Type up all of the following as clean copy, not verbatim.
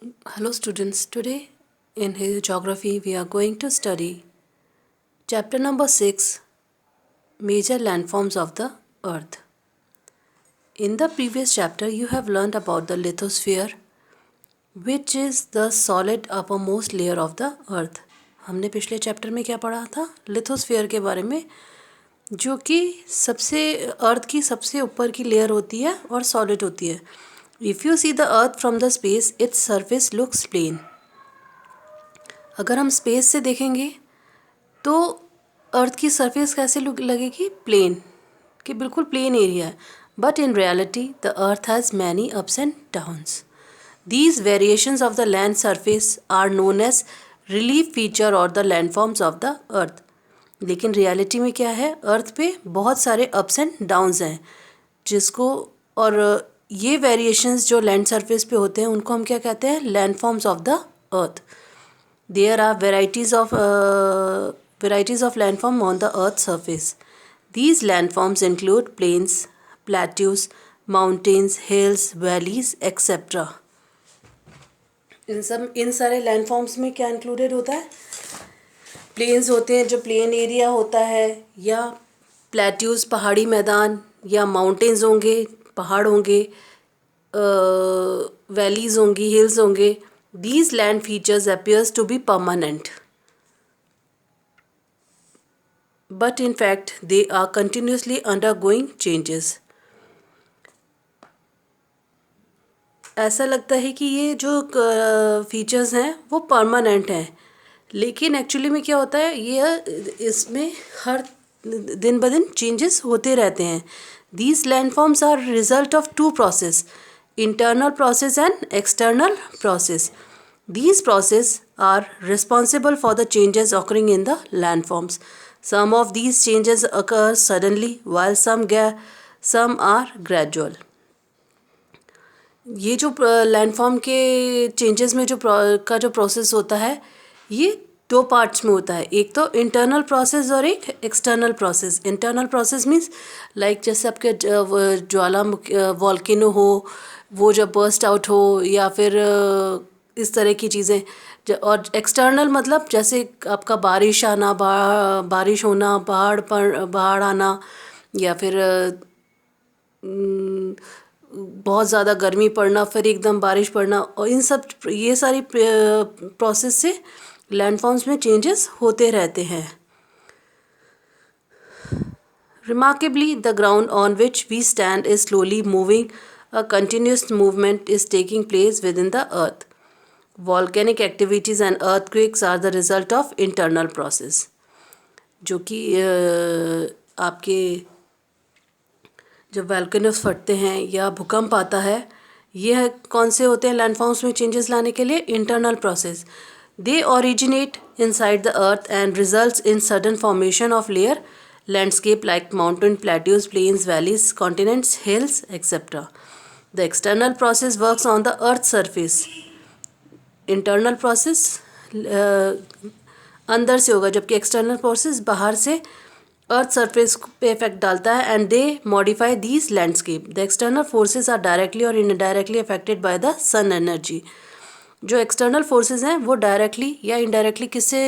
Hello students, today in geography we are going to study chapter number 6, Major Landforms of the Earth. In the previous chapter you have learned about the lithosphere, which is the solid uppermost layer of the earth. हमने पिछले chapter में क्या पढ़ा था? Lithosphere के बारे में, जो कि सबसे अर्थ की सबसे ऊपर की लेयर होती है और सॉलिड होती है. If you see the earth from the space, its surface looks plain. अगर हम स्पेस से देखेंगे तो अर्थ की सरफेस कैसे लगेगी? प्लेन, कि बिल्कुल प्लेन एरिया है. But in reality the earth has many ups and downs. These variations of the land surface are known as relief feature or the landforms of the earth. लेकिन reality में क्या है? अर्थ पे बहुत सारे अप्स एंड डाउन्स हैं, जिसको और ये वेरिएशंस जो लैंड सरफेस पे होते हैं उनको हम क्या कहते हैं? Landforms of the earth. There are varieties of landform on the earth's surface. These landforms include plains, plateaus, mountains, hills, valleys, etc. इन सारे लैंडफॉर्म्स में क्या इंक्लूडेड होता है? प्लेन्स होते हैं, जो प्लेन एरिया होता है, या प्लेट्यूज पहाड़ी मैदान, या माउंटेन्स होंगे, पहाड़ होंगे, वैलीज होंगी, हिल्स होंगे. These land features appears to be permanent, but in fact they are continuously undergoing changes. ऐसा लगता है कि ये जो फीचर्स हैं वो परमानेंट हैं, लेकिन एक्चुअली में क्या होता है, ये इसमें हर दिन ब दिन चेंजेस होते रहते हैं. These landforms are result of two process, internal process and external process. These processes are responsible for the changes occurring in the landforms. Some of these changes occur suddenly, while some are gradual. ये जो landform के changes में जो process होता है, ये दो parts में होता है. एक तो इंटरनल प्रोसेस और एक external process. Internal process means like जैसे आपके ज्वालामुखी वॉल्केनो हो, वो जब बर्स्ट आउट हो, या फिर इस तरह की चीज़ें. और एक्सटर्नल मतलब जैसे आपका बारिश आना, बारिश होना, पहाड़ पर बाढ़ आना, या फिर बहुत ज़्यादा गर्मी पड़ना, फिर एकदम बारिश पड़ना, और इन सब ये सारी प्रोसेस से लैंडफॉर्म्स में चेंजेस होते रहते हैं. Remarkably, the ground on which we stand is slowly moving. A continuous movement is taking place within the earth. Volcanic activities and earthquakes are the result of internal process. जो कि आपके जब volcanoes फटते हैं या भूकंप आता है, यह कौन से होते हैं लैंडफॉर्म्स में चेंजेस लाने के लिए? Internal process. They originate inside the earth and results in sudden formation of layer landscape like mountain, plateaus, plains, valleys, continents, hills, etc. The external process works on the earth's surface. Internal process अंदर से होगा, जबकि external process बाहर से earth surface पे effect डालता है. And they modify these landscape. The external forces are directly और indirectly affected by the sun energy. जो एक्सटर्नल फोर्सेस हैं वो डायरेक्टली या इनडायरेक्टली किससे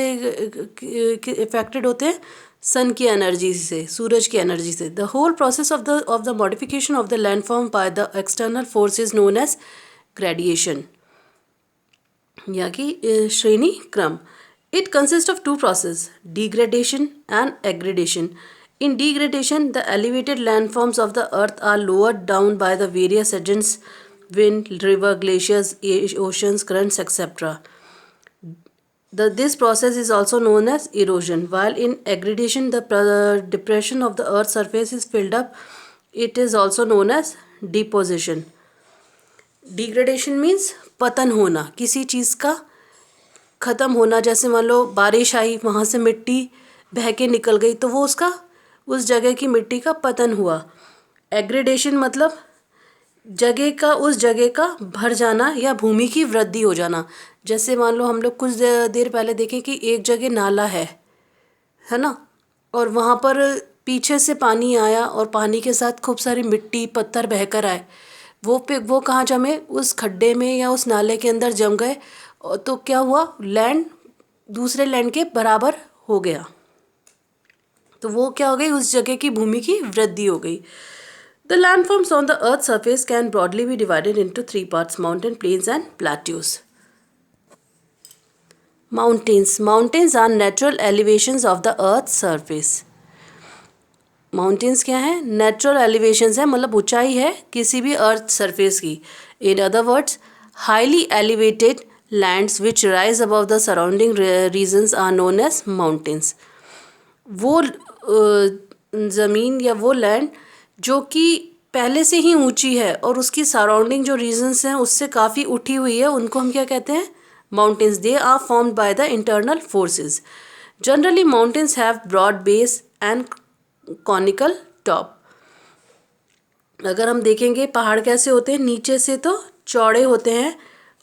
इफेक्टेड होते हैं? सन की एनर्जी से, सूरज की एनर्जी से. The whole process of the modification of the landform by the external force is known as gradation, या कि श्रेणी क्रम. It consist of two process, degradation and aggradation. In degradation, the elevated landforms of the earth are lowered down by the various agents, wind, river, glaciers, oceans, currents, etc. This process is also known as erosion. While in aggradation, the depression of the earth's surface is filled up. It is also known as deposition. Degradation means पतन होना, किसी चीज़ का ख़त्म होना. जैसे मान लो बारिश आई, वहाँ से मिट्टी बह के निकल गई, तो वो उसका उस जगह की मिट्टी का पतन हुआ. एग्रेडेशन मतलब जगह का उस जगह का भर जाना या भूमि की वृद्धि हो जाना. जैसे मान लो हम लोग कुछ देर पहले देखें कि एक जगह नाला है ना, और वहाँ पर पीछे से पानी आया और पानी के साथ खूब सारी मिट्टी पत्थर बहकर आए, वो कहाँ जमे, उस खड्डे में या उस नाले के अंदर जम गए, तो क्या हुआ, लैंड दूसरे लैंड के बराबर हो गया, तो वो क्या हो गई, उस जगह की भूमि की वृद्धि हो गई। The landforms on the Earth's surface can broadly be divided into three parts: mountain, plains, and plateaus. Mountains. Mountains are natural elevations of the Earth's surface. Mountains क्या है, नेचुरल एलिवेशंस है, मतलब ऊंचाई है किसी भी अर्थ सरफेस की. In other words, highly elevated lands which rise above the surrounding regions are known as mountains. वो ज़मीन या वो लैंड जो कि पहले से ही ऊंची है और उसकी सराउंडिंग जो रीजन्स हैं उससे काफ़ी उठी हुई है, उनको हम क्या कहते हैं, mountains. They are formed by the internal forces. Generally mountains have broad base and conical top. अगर हम देखेंगे पहाड़ कैसे होते हैं, नीचे से तो चौड़े होते हैं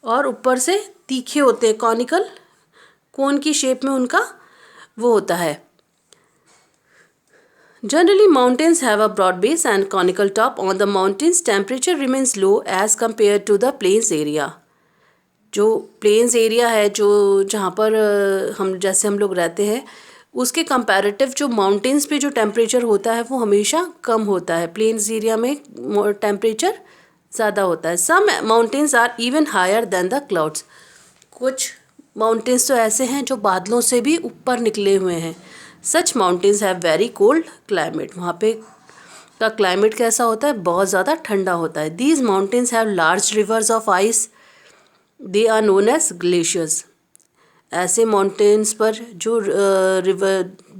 और ऊपर से तीखे होते हैं, कॉनिकल, कोन की शेप में उनका वो होता है. Generally, mountains have a broad base and conical top. On the mountains, temperature remains low as compared to the plains area. जो प्लेन्स एरिया है, जो जहाँ पर हम लोग रहते हैं, उसके कंपैरेटिव जो माउंटेन्स पे जो टेम्परेचर होता है वो हमेशा कम होता है. प्लेन्स एरिया में टेम्परेचर ज़्यादा होता है. Some mountains are even higher than the clouds. कुछ माउंटेन्स तो ऐसे हैं जो बादलों से भी ऊपर निकले हुए हैं. Such mountains have very cold climate. वहाँ पे का क्लाइमेट कैसा होता है, बहुत ज़्यादा ठंडा होता है. These mountains have large rivers of ice. They are known as glaciers. ऐसे माउंटेन्स पर जो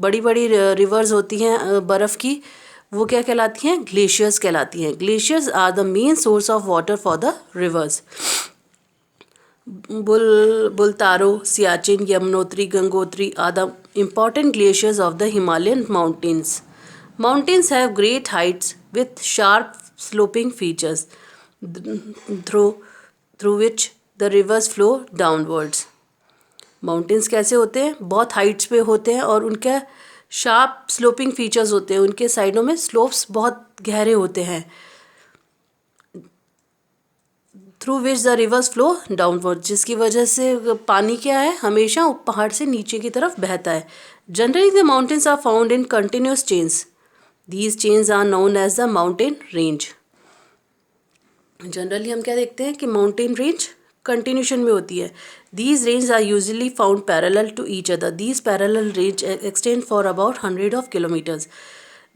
बड़ी बड़ी रिवर्स होती हैं बर्फ़ की, वो क्या कहलाती हैं, ग्लेशियर्स कहलाती हैं. Glaciers are the main source of water for the rivers. Bultaro, Siachen, Yamunotri, Gangotri are the important glaciers of the Himalayan mountains. Mountains have great heights with sharp sloping features through which the rivers flow downwards. Mountains कैसे होते हैं, बहुत Heights पे होते हैं और उनके sharp sloping features होते हैं, उनके साइडों में स्लोप्स बहुत गहरे होते हैं. Through which the reverse flow downward, जिसकी वजह से पानी क्या है, हमेशा पहाड़ से नीचे की तरफ बहता है. Generally the mountains are found in continuous chains. These chains are known as the mountain range. Generally हम क्या देखते हैं कि माउंटेन रेंज कंटिन्यूशन में होती है. These range are usually found parallel to each other. These parallel range extend for about 100 of kilometers.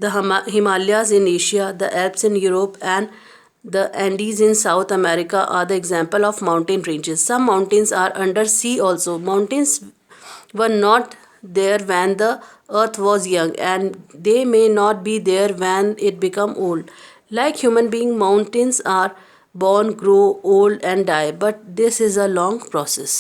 The Himalayas in Asia, the Alps in Europe, and the Andes in South America are the example of mountain ranges. Some mountains are under sea also. Mountains were not there when the earth was young, and they may not be there when it become old. Like human being, mountains are born, grow old and die, but this is a long process.